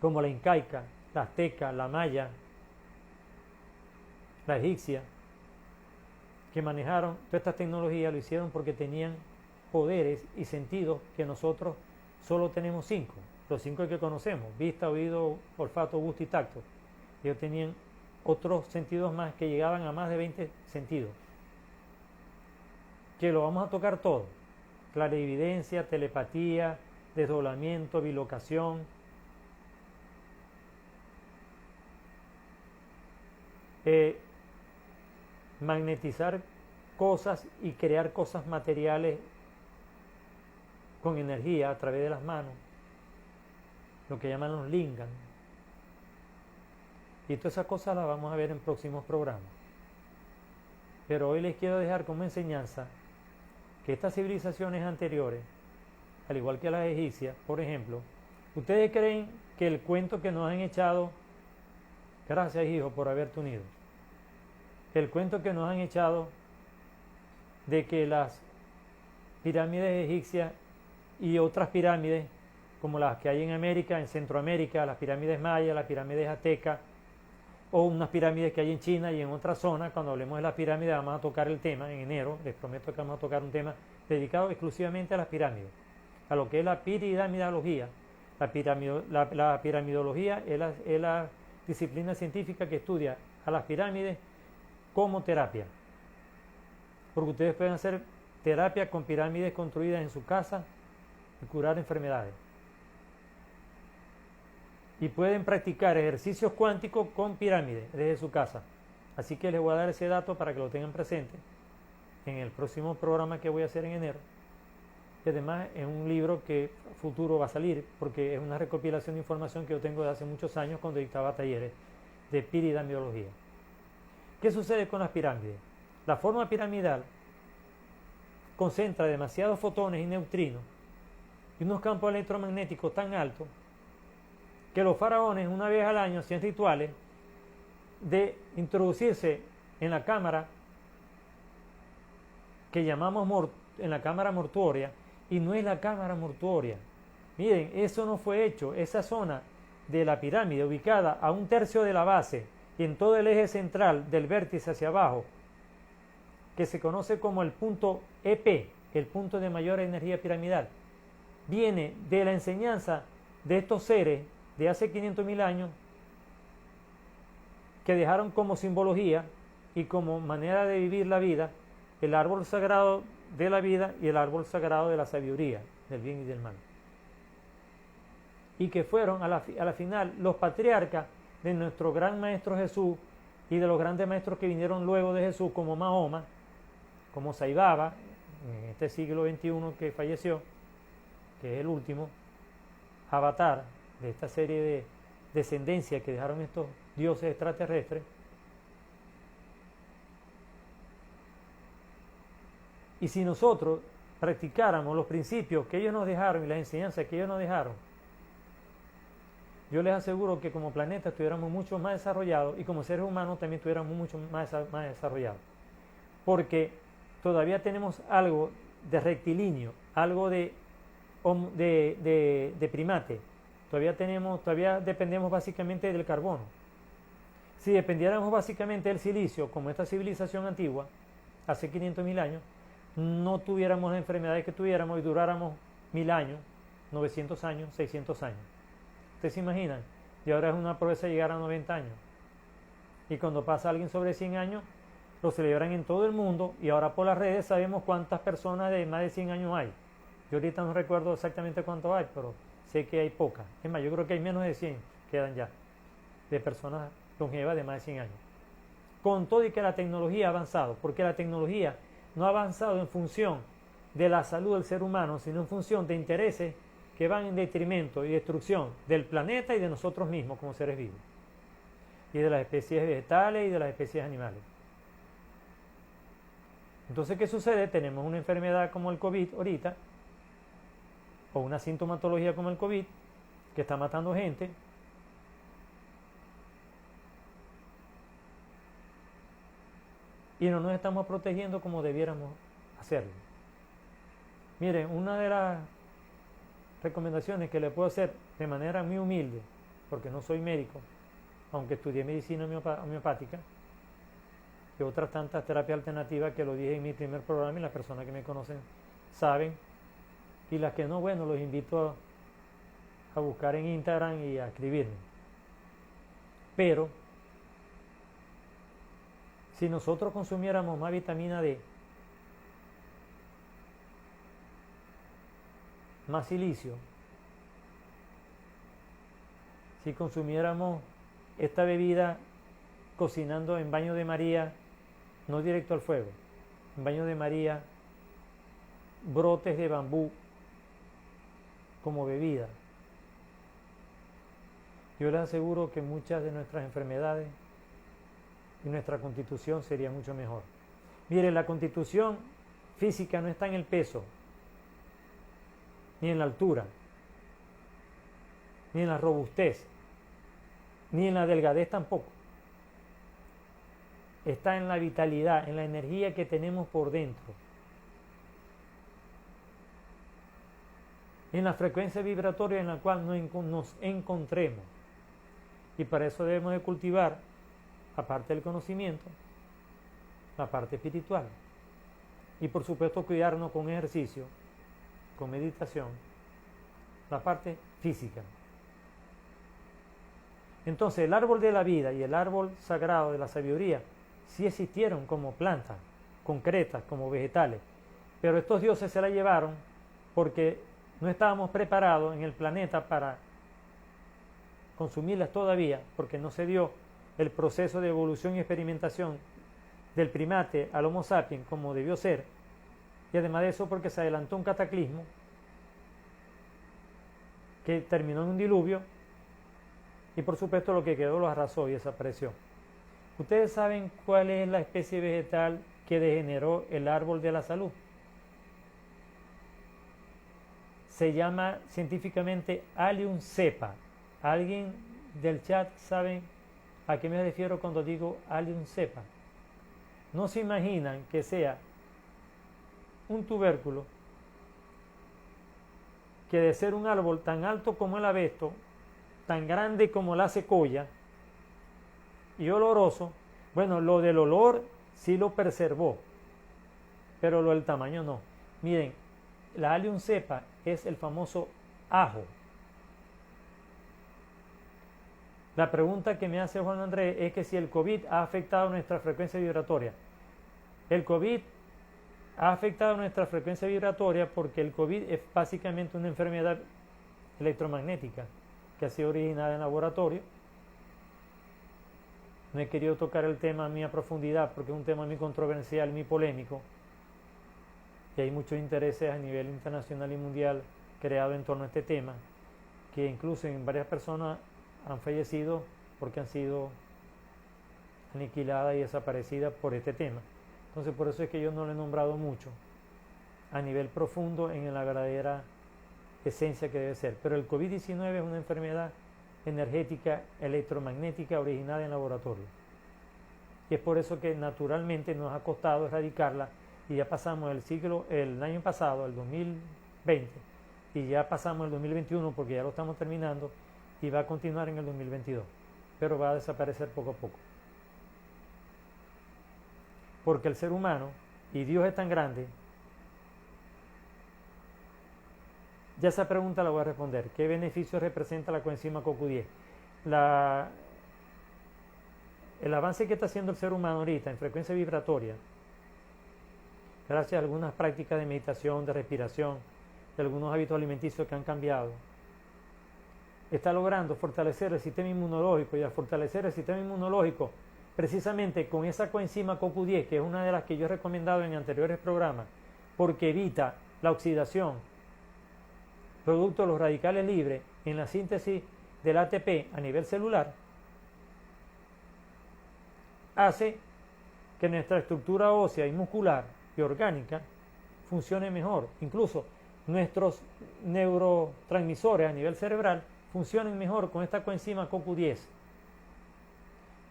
como la incaica, la azteca, la maya, la egipcia, que manejaron toda esta tecnología, lo hicieron porque tenían poderes y sentidos que nosotros solo tenemos 5. Los 5 que conocemos: vista, oído, olfato, gusto y tacto. Ellos tenían otros sentidos más que llegaban a más de 20 sentidos. Que lo vamos a tocar todo: clarividencia, telepatía, desdoblamiento, bilocación, magnetizar cosas y crear cosas materiales con energía a través de las manos, lo que llaman los lingam. Y todas esas cosas las vamos a ver en próximos programas. Pero hoy les quiero dejar como enseñanza que estas civilizaciones anteriores, al igual que las egipcias, por ejemplo, ¿ustedes creen que el cuento que nos han echado, gracias hijo por haberte unido, el cuento que nos han echado de que las pirámides egipcias y otras pirámides, como las que hay en América, en Centroamérica, las pirámides mayas, las pirámides aztecas, o unas pirámides que hay en China y en otras zonas, cuando hablemos de las pirámides vamos a tocar el tema en enero, les prometo que vamos a tocar un tema dedicado exclusivamente a las pirámides, a lo que es la piramidología. La piramidología es la disciplina científica que estudia a las pirámides como terapia, porque ustedes pueden hacer terapia con pirámides construidas en su casa y curar enfermedades, y pueden practicar ejercicios cuánticos con pirámides desde su casa. Así que les voy a dar ese dato para que lo tengan presente en el próximo programa que voy a hacer en enero, y además es un libro que futuro va a salir, porque es una recopilación de información que yo tengo de hace muchos años cuando dictaba talleres de piramidología. ¿Qué sucede con las pirámides? La forma piramidal concentra demasiados fotones y neutrinos y unos campos electromagnéticos tan altos que los faraones una vez al año hacían rituales de introducirse en la cámara que llamamos en la cámara mortuoria, y no es la cámara mortuoria. Miren, eso no fue hecho. Esa zona de la pirámide, ubicada a 1/3 de la base y en todo el eje central del vértice hacia abajo, que se conoce como el punto EP, el punto de mayor energía piramidal, viene de la enseñanza de estos seres de hace 500.000 años que dejaron como simbología y como manera de vivir la vida el árbol sagrado de la vida y el árbol sagrado de la sabiduría, del bien y del mal. Y que fueron a la final los patriarcas de nuestro gran maestro Jesús y de los grandes maestros que vinieron luego de Jesús, como Mahoma, como Sai Baba, en este siglo XXI que falleció, que es el último avatar de esta serie de descendencia que dejaron estos dioses extraterrestres. Y si nosotros practicáramos los principios que ellos nos dejaron y las enseñanzas que ellos nos dejaron, yo les aseguro que como planeta estuviéramos mucho más desarrollados y como seres humanos también estuviéramos mucho más desarrollados. Porque todavía tenemos algo de rectilíneo, algo de primate. Todavía dependemos básicamente del carbono. Si dependiéramos básicamente del silicio, como esta civilización antigua, hace 500.000 años, no tuviéramos las enfermedades que tuviéramos y duráramos 1000 años, 900 años, 600 años. ¿Ustedes se imaginan? Y ahora es una proeza llegar a 90 años. Y cuando pasa alguien sobre 100 años, lo celebran en todo el mundo y ahora por las redes sabemos cuántas personas de más de 100 años hay. Yo ahorita no recuerdo exactamente cuántos hay, pero sé que hay pocas. Es más, yo creo que hay menos de 100 quedan ya, de personas longevas de más de 100 años. Con todo y que la tecnología ha avanzado, porque la tecnología no ha avanzado en función de la salud del ser humano, sino en función de intereses que van en detrimento y destrucción del planeta y de nosotros mismos como seres vivos, y de las especies vegetales y de las especies animales. Entonces, ¿qué sucede? Tenemos una enfermedad como el COVID ahorita, o una sintomatología como el COVID, que está matando gente, y no nos estamos protegiendo como debiéramos hacerlo. Miren, una de las recomendaciones que le puedo hacer de manera muy humilde, porque no soy médico, aunque estudié medicina homeopática y otras tantas terapias alternativas que lo dije en mi primer programa y las personas que me conocen saben, y las que no, bueno, los invito a buscar en Instagram y a escribirme. Pero si nosotros consumiéramos más vitamina D, más silicio, si consumiéramos esta bebida cocinando en baño de María, no directo al fuego, en baño de María, brotes de bambú como bebida, yo les aseguro que muchas de nuestras enfermedades y nuestra constitución sería mucho mejor. Mire, la constitución física no está en el peso, ni en la altura, ni en la robustez, ni en la delgadez tampoco. Está en la vitalidad, en la energía que tenemos por dentro, en la frecuencia vibratoria en la cual nos encontremos. Y para eso debemos de cultivar, aparte del conocimiento, la parte espiritual. Y por supuesto cuidarnos con ejercicio, con meditación, la parte física. Entonces el árbol de la vida y el árbol sagrado de la sabiduría sí existieron como plantas concretas, como vegetales, pero estos dioses se la llevaron porque no estábamos preparados en el planeta para consumirlas todavía, porque no se dio el proceso de evolución y experimentación del primate al Homo sapiens como debió ser, y además de eso porque se adelantó un cataclismo que terminó en un diluvio y por supuesto lo que quedó lo arrasó y desapareció. ¿Ustedes saben cuál es la especie vegetal que degeneró el árbol de la salud? Se llama científicamente Allium cepa. ¿Alguien del chat sabe a qué me refiero cuando digo Allium cepa? No se imaginan que sea un tubérculo que de ser un árbol tan alto como el abeto, tan grande como la secoya y oloroso, bueno, lo del olor sí lo preservó, pero lo del tamaño no. Miren, la Allium cepa es el famoso ajo. La pregunta que me hace Juan Andrés es que si el COVID ha afectado nuestra frecuencia vibratoria. El COVID ha afectado nuestra frecuencia vibratoria porque el COVID es básicamente una enfermedad electromagnética que ha sido originada en laboratorio. No he querido tocar el tema a mí a profundidad porque es un tema muy controversial, muy polémico, y hay muchos intereses a nivel internacional y mundial creados en torno a este tema, que incluso en varias personas han fallecido porque han sido aniquiladas y desaparecidas por este tema. Entonces por eso es que yo no lo he nombrado mucho a nivel profundo en la verdadera esencia que debe ser. Pero el COVID-19 es una enfermedad energética electromagnética originada en laboratorio. Y es por eso que naturalmente nos ha costado erradicarla, y ya pasamos el año pasado, el 2020, y ya pasamos el 2021 porque ya lo estamos terminando, y va a continuar en el 2022, pero va a desaparecer poco a poco. Porque el ser humano, y Dios es tan grande, ya esa pregunta la voy a responder. ¿Qué beneficio representa la coenzima CoQ10? El avance que está haciendo el ser humano ahorita en frecuencia vibratoria, gracias a algunas prácticas de meditación, de respiración, de algunos hábitos alimenticios que han cambiado, está logrando fortalecer el sistema inmunológico, y al fortalecer el sistema inmunológico, precisamente con esa coenzima CoQ10, que es una de las que yo he recomendado en anteriores programas, porque evita la oxidación producto de los radicales libres en la síntesis del ATP a nivel celular, hace que nuestra estructura ósea y muscular y orgánica funcione mejor. Incluso nuestros neurotransmisores a nivel cerebral funcionen mejor con esta coenzima CoQ10,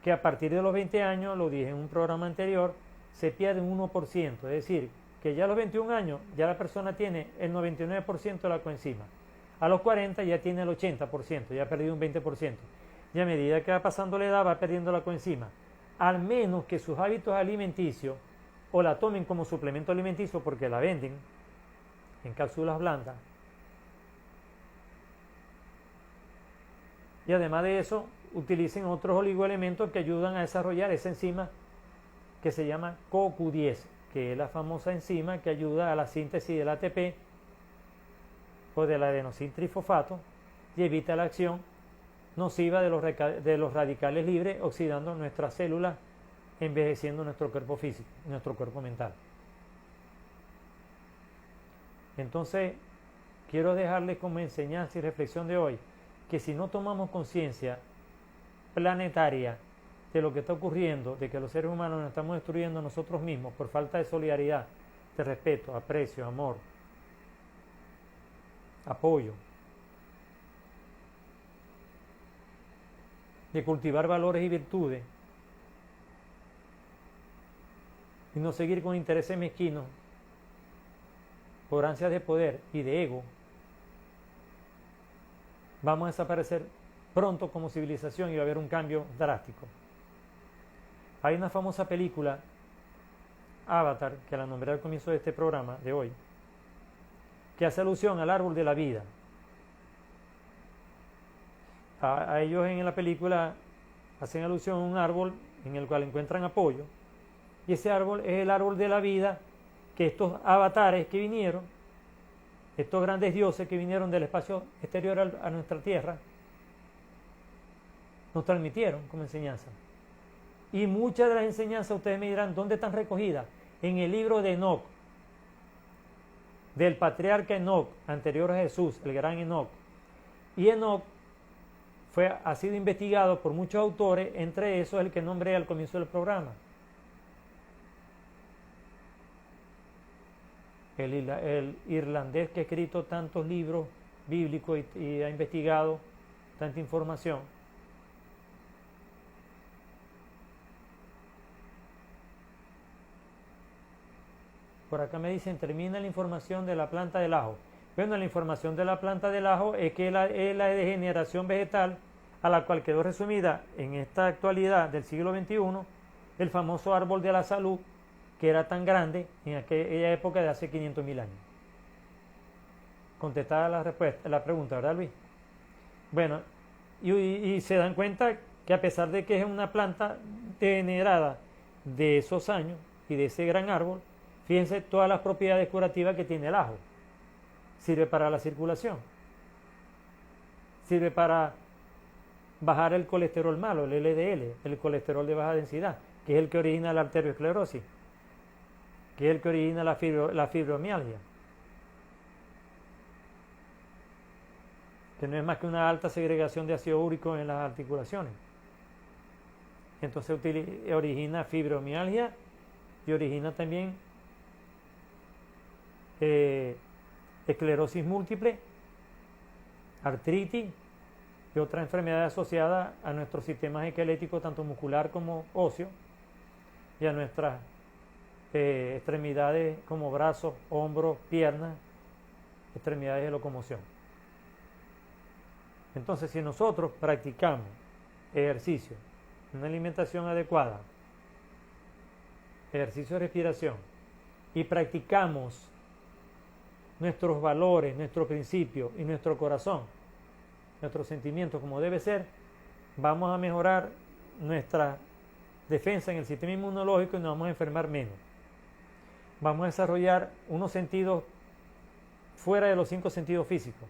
que a partir de los 20 años, lo dije en un programa anterior, se pierde un 1%, es decir, que ya a los 21 años ya la persona tiene el 99% de la coenzima. A los 40 ya tiene el 80%, ya ha perdido un 20%. Y a medida que va pasando la edad va perdiendo la coenzima. Al menos que sus hábitos alimenticios o la tomen como suplemento alimenticio porque la venden en cápsulas blandas. Y además de eso, utilicen otros oligoelementos que ayudan a desarrollar esa enzima que se llama CoQ10, que es la famosa enzima que ayuda a la síntesis del ATP o del adenosintrifosfato y evita la acción nociva de los radicales libres, oxidando nuestras células, envejeciendo nuestro cuerpo físico, nuestro cuerpo mental. Entonces, quiero dejarles como enseñanza y reflexión de hoy que si no tomamos conciencia planetaria de lo que está ocurriendo, de que los seres humanos nos estamos destruyendo nosotros mismos por falta de solidaridad, de respeto, aprecio, amor, apoyo, de cultivar valores y virtudes, y no seguir con intereses mezquinos por ansias de poder y de ego, vamos a desaparecer pronto como civilización y va a haber un cambio drástico. Hay una famosa película, Avatar, que la nombré al comienzo de este programa de hoy, que hace alusión al árbol de la vida. A ellos en la película hacen alusión a un árbol en el cual encuentran apoyo, y ese árbol es el árbol de la vida que estos avatares que vinieron, estos grandes dioses que vinieron del espacio exterior a nuestra tierra, nos transmitieron como enseñanza. Y muchas de las enseñanzas, ustedes me dirán, ¿dónde están recogidas? En el libro de Enoc, del patriarca Enoc, anterior a Jesús, el gran Enoc. Y Enoc ha sido investigado por muchos autores, entre esos el que nombré al comienzo del programa. El irlandés que ha escrito tantos libros bíblicos y ha investigado tanta información. Por acá me dicen, termina la información de la planta del ajo. Bueno, la información de la planta del ajo es que es la degeneración vegetal a la cual quedó resumida en esta actualidad del siglo XXI el famoso árbol de la salud, que era tan grande en aquella época de hace 500.000 años. Contestada la pregunta, ¿verdad, Luis? Bueno, y se dan cuenta que a pesar de que es una planta degenerada de esos años y de ese gran árbol, fíjense todas las propiedades curativas que tiene el ajo. Sirve para la circulación, sirve para bajar el colesterol malo, el LDL, el colesterol de baja densidad, que es el que origina la arteriosclerosis, que es el que origina la fibromialgia, que no es más que una alta segregación de ácido úrico en las articulaciones. Entonces origina fibromialgia y origina también esclerosis múltiple, artritis y otras enfermedades asociadas a nuestros sistemas esqueléticos, tanto muscular como óseo, y a nuestras extremidades como brazos, hombros, piernas, extremidades de locomoción. Entonces, si nosotros practicamos ejercicio, una alimentación adecuada, ejercicio de respiración, y practicamos nuestros valores, nuestros principios y nuestro corazón, nuestros sentimientos como debe ser, vamos a mejorar nuestra defensa en el sistema inmunológico y nos vamos a enfermar menos. Vamos a desarrollar unos sentidos fuera de los 5 sentidos físicos,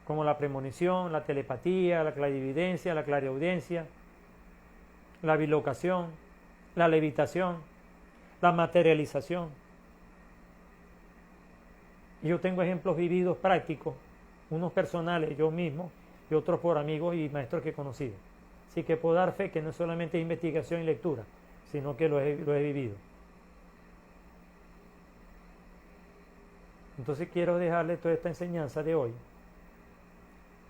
como la premonición, la telepatía, la clarividencia, la clariaudiencia, la bilocación, la levitación, la materialización. Yo tengo ejemplos vividos prácticos, unos personales yo mismo y otros por amigos y maestros que he conocido. Así que puedo dar fe que no es solamente investigación y lectura, sino que lo he vivido. Entonces quiero dejarle toda esta enseñanza de hoy,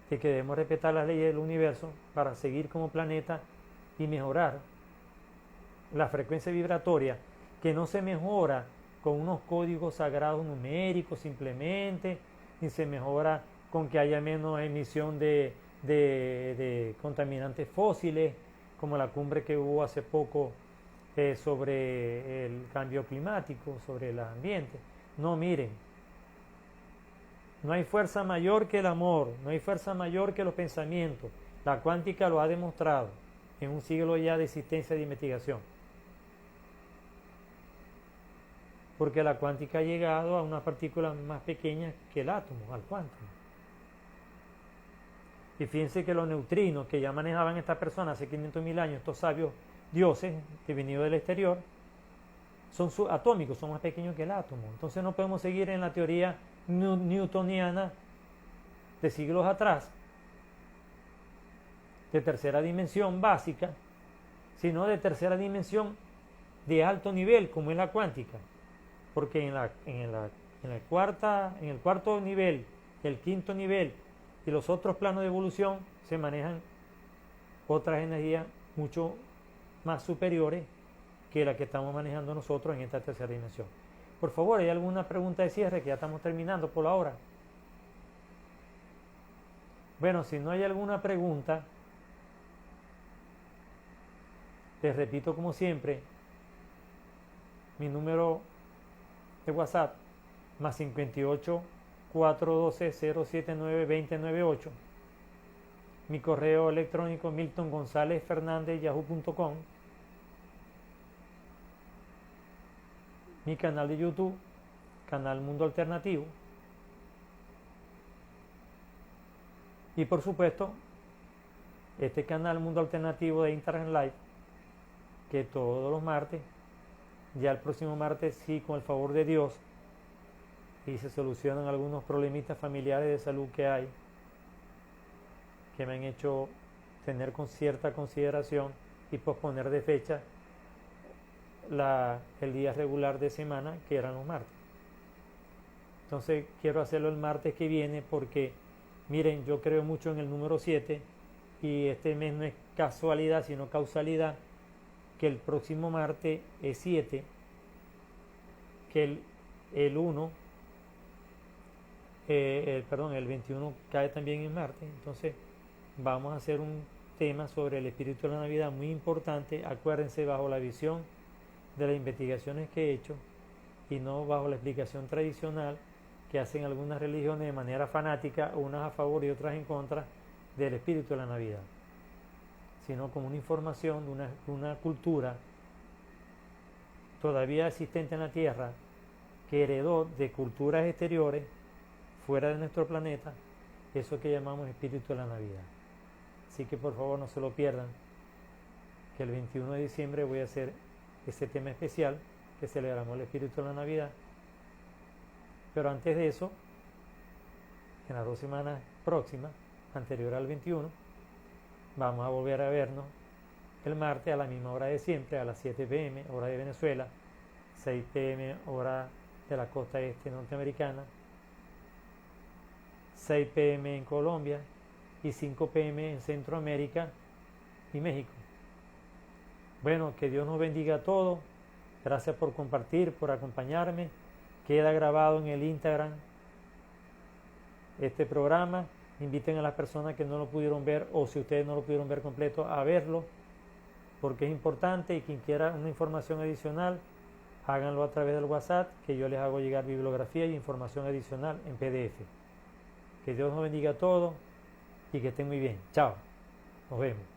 de que debemos respetar las leyes del universo para seguir como planeta y mejorar la frecuencia vibratoria, que no se mejora con unos códigos sagrados numéricos simplemente, ni se mejora con que haya menos emisión de contaminantes fósiles, como la cumbre que hubo hace poco sobre el cambio climático, sobre el ambiente. No, miren, no hay fuerza mayor que el amor, no hay fuerza mayor que los pensamientos. La cuántica lo ha demostrado en un siglo ya de existencia de investigación. Porque la cuántica ha llegado a unas partículas más pequeñas que el átomo, al cuántico. Y fíjense que los neutrinos que ya manejaban estas personas hace 500.000 años, estos sabios dioses que venido del exterior, son subatómicos, son más pequeños que el átomo. Entonces no podemos seguir en la teoría newtoniana de siglos atrás, de tercera dimensión básica, sino de tercera dimensión de alto nivel, como es la cuántica. Porque en el cuarto nivel, el quinto nivel y los otros planos de evolución se manejan otras energías mucho más superiores que la que estamos manejando nosotros en esta tercera dimensión. Por favor, ¿hay alguna pregunta de cierre? Que ya estamos terminando por la hora. Bueno, si no hay alguna pregunta, les repito como siempre, mi número de WhatsApp, más 58 412 079 2098. Mi correo electrónico miltongonzalezfernandez@yahoo.com. Mi canal de YouTube, canal Mundo Alternativo. Y por supuesto, este canal Mundo Alternativo de Instagram Live, que todos los martes, ya el próximo martes sí, con el favor de Dios, y se solucionan algunos problemitas familiares de salud que hay, que me han hecho tener con cierta consideración y posponer de fecha el día regular de semana, que eran los martes. Entonces quiero hacerlo el martes que viene porque, miren, yo creo mucho en el número 7 y este mes no es casualidad, sino causalidad, que el próximo martes es 7, que el 1, el 21 cae también en Marte. Entonces vamos a hacer un tema sobre el espíritu de la Navidad muy importante. Acuérdense, bajo la visión de las investigaciones que he hecho y no bajo la explicación tradicional que hacen algunas religiones de manera fanática, unas a favor y otras en contra del espíritu de la Navidad, sino como una información de una cultura todavía existente en la Tierra que heredó de culturas exteriores fuera de nuestro planeta eso que llamamos espíritu de la Navidad. Así que por favor no se lo pierdan, que el 21 de diciembre voy a hacer ese tema especial que celebramos el espíritu de la Navidad. Pero antes de eso, en las 2 semanas próximas, anterior al 21, vamos a volver a vernos el martes a la misma hora de siempre, a las 7 p.m. hora de Venezuela, 6 p.m. hora de la costa este norteamericana, 6 p.m. en Colombia y 5 p.m. en Centroamérica y México. Bueno, que Dios nos bendiga a todos. Gracias por compartir, por acompañarme. Queda grabado en el Instagram este programa. Inviten a las personas que no lo pudieron ver, o si ustedes no lo pudieron ver completo, a verlo, porque es importante. Y quien quiera una información adicional, háganlo a través del WhatsApp, que yo les hago llegar bibliografía y información adicional en PDF. Que Dios nos bendiga a todos y que estén muy bien. Chao. Nos vemos.